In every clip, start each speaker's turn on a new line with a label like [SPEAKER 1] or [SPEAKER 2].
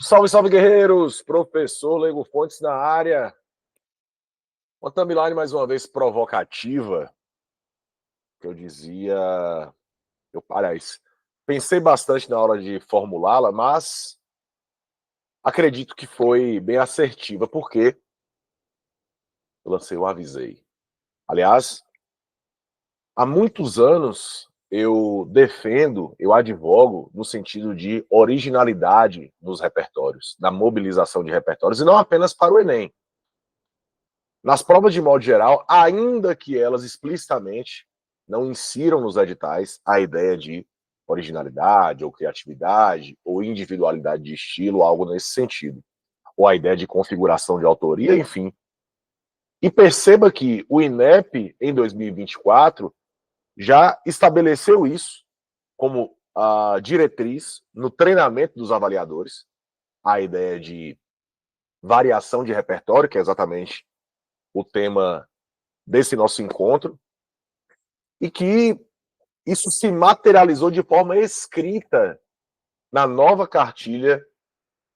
[SPEAKER 1] Salve, salve, guerreiros! Professor Lego Fontes na área. Uma timeline mais uma vez provocativa, que eu dizia... Aliás, pensei bastante na hora de formulá-la, mas acredito que foi bem assertiva, porque eu lancei o avisei. Aliás, há muitos anos eu defendo, eu advogo no sentido de originalidade nos repertórios, na mobilização de repertórios, e não apenas para o Enem. Nas provas de modo geral, ainda que elas explicitamente não insiram nos editais a ideia de originalidade, ou criatividade, ou individualidade de estilo, algo nesse sentido. Ou a ideia de configuração de autoria, enfim. E perceba que o INEP, em 2024, já estabeleceu isso como a diretriz no treinamento dos avaliadores, a ideia de variação de repertório, que é exatamente o tema desse nosso encontro, e que isso se materializou de forma escrita na nova cartilha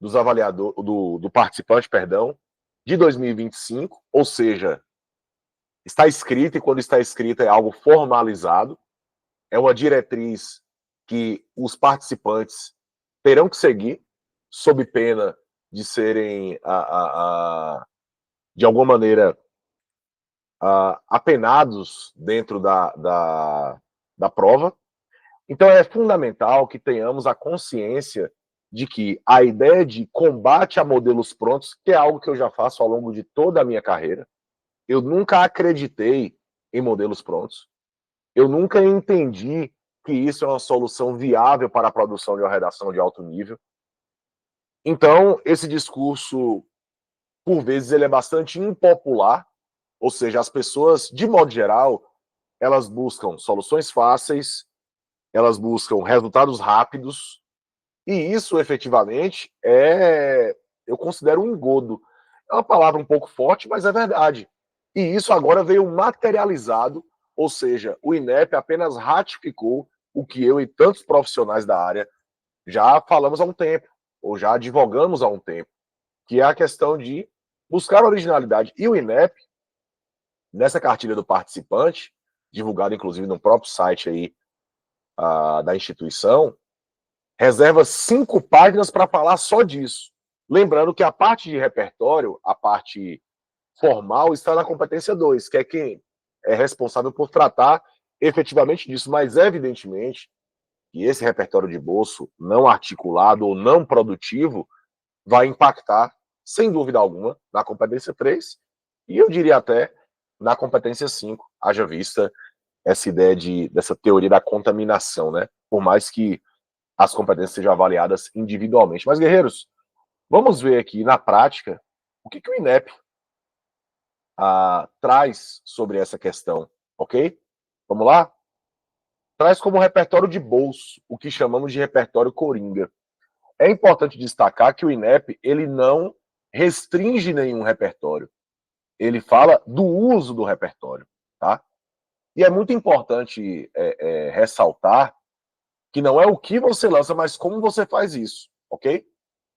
[SPEAKER 1] dos do participante, perdão, de 2025, ou seja, está escrita, e quando está escrita é algo formalizado, é uma diretriz que os participantes terão que seguir, sob pena de serem, de alguma maneira, apenados dentro da prova. Então é fundamental que tenhamos a consciência de que a ideia de combate a modelos prontos, que é algo que eu já faço ao longo de toda a minha carreira, eu nunca acreditei em modelos prontos, eu nunca entendi que isso é uma solução viável para a produção de uma redação de alto nível. Então, esse discurso, por vezes, ele é bastante impopular, ou seja, as pessoas, de modo geral, elas buscam soluções fáceis, elas buscam resultados rápidos, e isso, efetivamente, eu considero um engodo. É uma palavra um pouco forte, mas é verdade. E isso agora veio materializado, ou seja, o INEP apenas ratificou o que eu e tantos profissionais da área já falamos há um tempo, ou já advogamos há um tempo, que é a questão de buscar originalidade. E o INEP, nessa cartilha do participante, divulgada inclusive no próprio site aí, da instituição, reserva 5 páginas para falar só disso. Lembrando que a parte de repertório, a parte formal, está na competência 2, que é quem é responsável por tratar efetivamente disso, mas evidentemente que esse repertório de bolso não articulado ou não produtivo vai impactar, sem dúvida alguma, na competência 3 e eu diria até na competência 5, haja vista essa ideia dessa teoria da contaminação, né? Por mais que as competências sejam avaliadas individualmente. Mas, guerreiros, vamos ver aqui na prática o que o INEP traz sobre essa questão, ok? Vamos lá? Traz como repertório de bolso o que chamamos de repertório coringa. É importante destacar que o INEP ele não restringe nenhum repertório. Ele fala do uso do repertório, tá? E é muito importante ressaltar que não é o que você lança, mas como você faz isso, ok?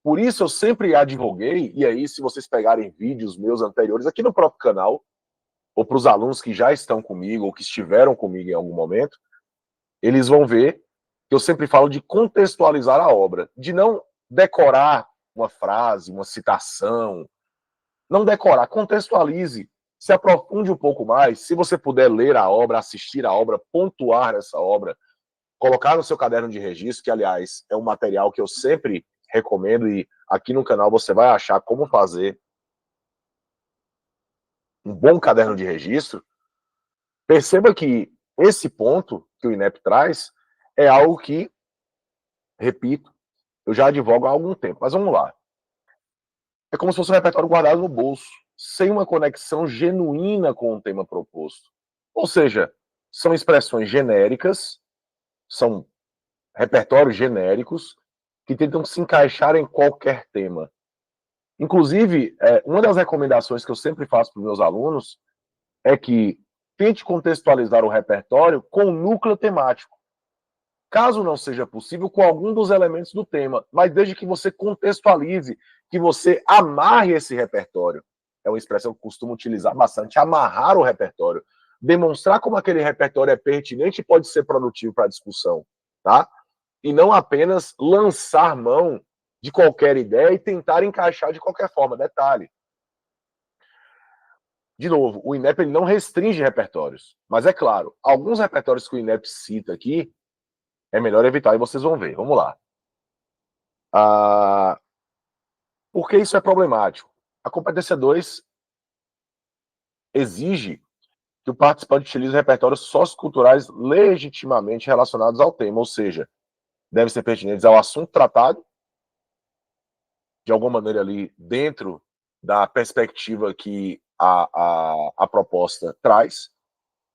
[SPEAKER 1] Por isso eu sempre advoguei, e aí se vocês pegarem vídeos meus anteriores aqui no próprio canal, ou para os alunos que já estão comigo, ou que estiveram comigo em algum momento, eles vão ver que eu sempre falo de contextualizar a obra, de não decorar uma frase, uma citação, não decorar, contextualize, se aprofunde um pouco mais, se você puder ler a obra, assistir a obra, pontuar essa obra, colocar no seu caderno de registro, que aliás é um material que eu sempre recomendo e aqui no canal você vai achar como fazer um bom caderno de registro. Perceba que esse ponto que o INEP traz é algo que, repito, eu já advogo há algum tempo, mas vamos lá. É como se fosse um repertório guardado no bolso, sem uma conexão genuína com o tema proposto. Ou seja, são expressões genéricas, são repertórios genéricos que tentam se encaixar em qualquer tema. Inclusive, uma das recomendações que eu sempre faço para os meus alunos é que tente contextualizar o repertório com o núcleo temático. Caso não seja possível, com algum dos elementos do tema, mas desde que você contextualize, que você amarre esse repertório. É uma expressão que eu costumo utilizar bastante, amarrar o repertório. Demonstrar como aquele repertório é pertinente e pode ser produtivo para a discussão, tá? E não apenas lançar mão de qualquer ideia e tentar encaixar de qualquer forma. Detalhe. De novo, o INEP ele não restringe repertórios, mas é claro, alguns repertórios que o INEP cita aqui, é melhor evitar e vocês vão ver. Vamos lá. Por que isso é problemático? A competência 2 exige que o participante utilize repertórios socioculturais legitimamente relacionados ao tema, ou seja, devem ser pertinentes ao assunto tratado, de alguma maneira ali dentro da perspectiva que a proposta traz,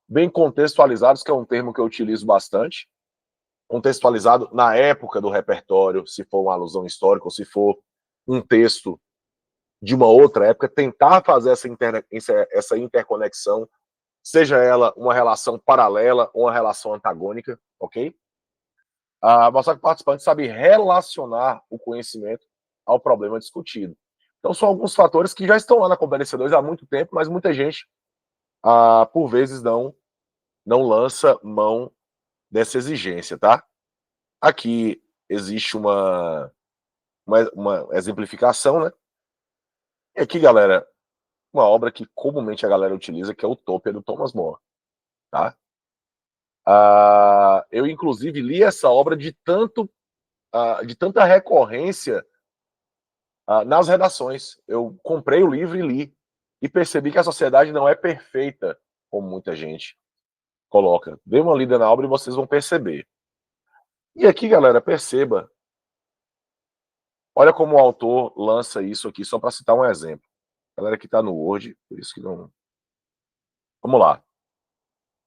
[SPEAKER 1] bem contextualizados, que é um termo que eu utilizo bastante, contextualizado na época do repertório, se for uma alusão histórica ou se for um texto de uma outra época, tentar fazer essa interconexão, seja ela uma relação paralela ou uma relação antagônica, ok? Mostrar que o participante sabe relacionar o conhecimento ao problema discutido. Então, são alguns fatores que já estão lá na Competência 2 há muito tempo, mas muita gente, por vezes, não lança mão dessa exigência, tá? Aqui existe uma exemplificação, né? E aqui, galera, uma obra que comumente a galera utiliza, que é Utopia, do Thomas More, tá? Eu, inclusive, li essa obra de tanta recorrência nas redações. Eu comprei o livro e li, e percebi que a sociedade não é perfeita, como muita gente coloca. Dê uma lida na obra e vocês vão perceber. E aqui, galera, perceba, olha como o autor lança isso aqui, só para citar um exemplo. A galera que está no Word, por isso que não... Vamos lá.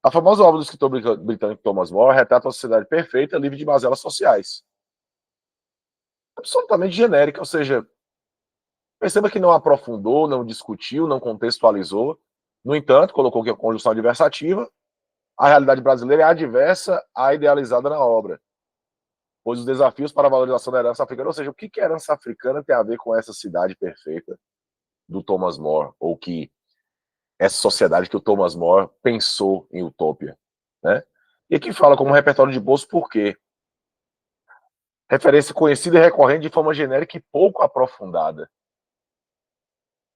[SPEAKER 1] A famosa obra do escritor britânico Thomas More retrata uma sociedade perfeita, livre de mazelas sociais. Absolutamente genérica, ou seja, perceba que não aprofundou, não discutiu, não contextualizou. No entanto, colocou que a conjunção adversativa, a realidade brasileira é adversa à idealizada na obra, pois os desafios para a valorização da herança africana, ou seja, o que a herança africana tem a ver com essa cidade perfeita do Thomas More, ou que essa sociedade que o Thomas More pensou em Utopia, né? E aqui fala como repertório de bolso por quê? Referência conhecida e recorrente de forma genérica e pouco aprofundada,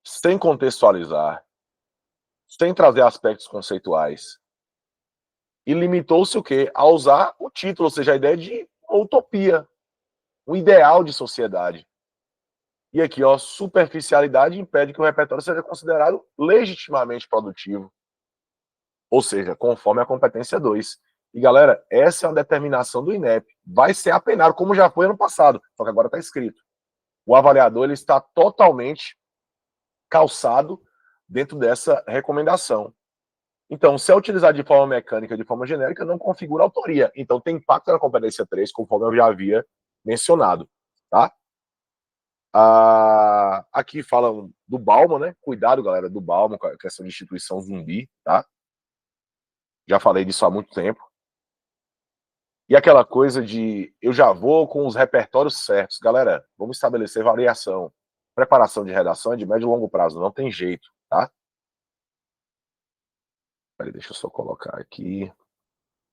[SPEAKER 1] sem contextualizar, sem trazer aspectos conceituais. E limitou-se o quê? A usar o título, ou seja, a ideia de uma utopia, um ideal de sociedade. E aqui, ó, superficialidade impede que o repertório seja considerado legitimamente produtivo. Ou seja, conforme a competência 2. E, galera, essa é uma determinação do INEP. Vai ser apenado, como já foi ano passado, só que agora está escrito. O avaliador ele está totalmente calçado dentro dessa recomendação. Então, se é utilizado de forma mecânica, de forma genérica, não configura autoria. Então, tem impacto na competência 3, conforme eu já havia mencionado. Tá? Aqui falam do Bauman, né? Cuidado, galera, do Bauman, com a questão de instituição zumbi, tá? Já falei disso há muito tempo. E aquela coisa de eu já vou com os repertórios certos. Galera, vamos estabelecer variação. Preparação de redação é de médio e longo prazo, não tem jeito, tá? Peraí, deixa eu só colocar aqui.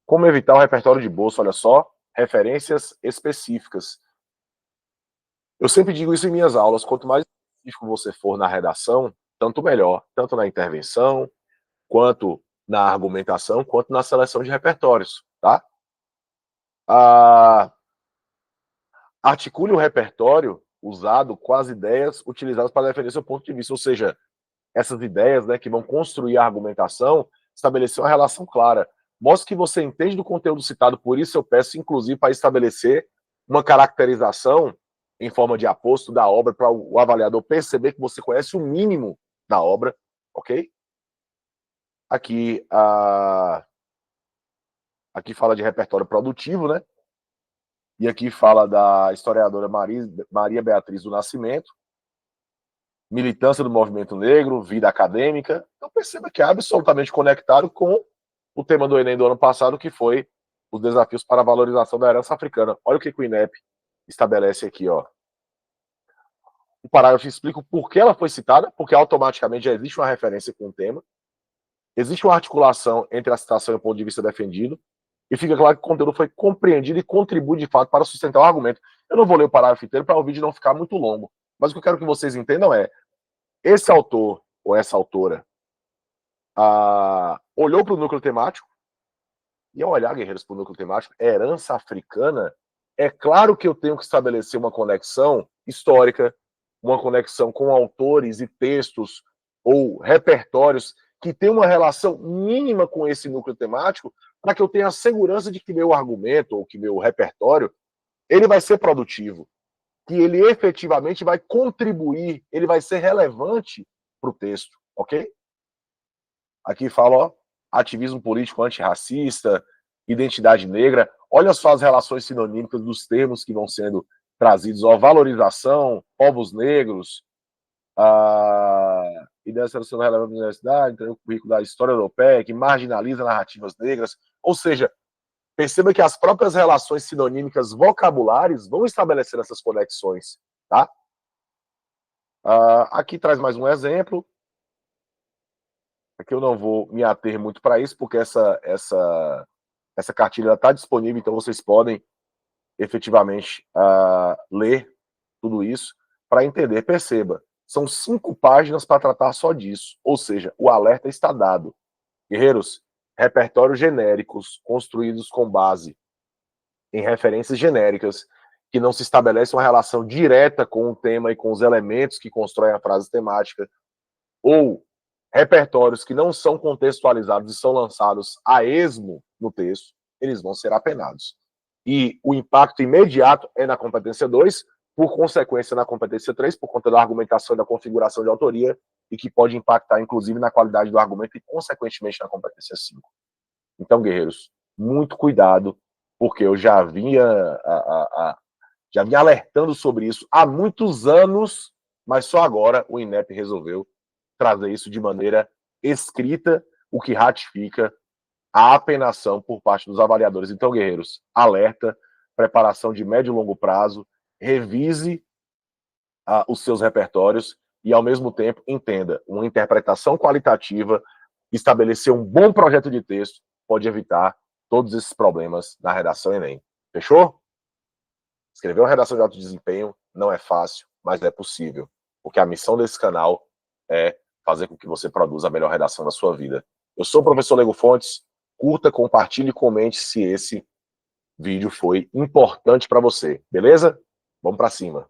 [SPEAKER 1] Como evitar o repertório de bolso? Olha só, referências específicas. Eu sempre digo isso em minhas aulas, quanto mais específico você for na redação, tanto melhor, tanto na intervenção, quanto na argumentação, quanto na seleção de repertórios, tá? Articule o repertório usado com as ideias utilizadas para defender seu ponto de vista, ou seja, essas ideias, né, que vão construir a argumentação, estabelecer uma relação clara. Mostre que você entende do conteúdo citado, por isso eu peço, inclusive, para estabelecer uma caracterização em forma de aposto da obra, para o avaliador perceber que você conhece o mínimo da obra, ok? Aqui, aqui fala de repertório produtivo, né? E aqui fala da historiadora Maria Beatriz do Nascimento, militância do movimento negro, vida acadêmica. Então perceba que é absolutamente conectado com o tema do Enem do ano passado, que foi os desafios para a valorização da herança africana. Olha o que o INEP estabelece aqui, ó. O parágrafo explica o porquê ela foi citada, porque automaticamente já existe uma referência com o tema, existe uma articulação entre a citação e o ponto de vista defendido, e fica claro que o conteúdo foi compreendido e contribui de fato para sustentar o argumento. Eu não vou ler o parágrafo inteiro para o vídeo não ficar muito longo, mas o que eu quero que vocês entendam é, esse autor ou essa autora olhou para o núcleo temático, e ao olhar, guerreiros, para o núcleo temático, herança africana, é claro que eu tenho que estabelecer uma conexão histórica, uma conexão com autores e textos ou repertórios que tem uma relação mínima com esse núcleo temático, para que eu tenha a segurança de que meu argumento ou que meu repertório ele vai ser produtivo, que ele efetivamente vai contribuir, ele vai ser relevante para o texto, ok? Aqui fala, ó, ativismo político antirracista, identidade negra. Olha só as relações sinonímicas dos termos que vão sendo trazidos, ó, valorização, povos negros, ideia sendo relevante na universidade, o currículo da história europeia, que marginaliza narrativas negras. Ou seja, perceba que as próprias relações sinonímicas vocabulares vão estabelecer essas conexões, tá? Aqui traz mais um exemplo. Aqui eu não vou me ater muito para isso, porque essa cartilha está disponível, então vocês podem efetivamente ler tudo isso para entender. Perceba, são 5 páginas para tratar só disso, ou seja, o alerta está dado. Guerreiros, repertórios genéricos construídos com base em referências genéricas que não se estabelece uma relação direta com o tema e com os elementos que constroem a frase temática, ou repertórios que não são contextualizados e são lançados a esmo no texto, eles vão ser apenados. E o impacto imediato é na competência 2, por consequência na competência 3, por conta da argumentação e da configuração de autoria, e que pode impactar, inclusive, na qualidade do argumento e, consequentemente, na competência 5. Então, guerreiros, muito cuidado, porque eu já vinha alertando sobre isso há muitos anos, mas só agora o INEP resolveu trazer isso de maneira escrita, o que ratifica a apenação por parte dos avaliadores. Então, guerreiros, alerta, preparação de médio e longo prazo, revise os seus repertórios e, ao mesmo tempo, entenda, uma interpretação qualitativa, estabelecer um bom projeto de texto, pode evitar todos esses problemas na redação Enem. Fechou? Escrever uma redação de alto desempenho não é fácil, mas é possível, porque a missão desse canal é fazer com que você produza a melhor redação da sua vida. Eu sou o professor Lego Fontes, curta, compartilhe e comente se esse vídeo foi importante para você, beleza? Vamos para cima.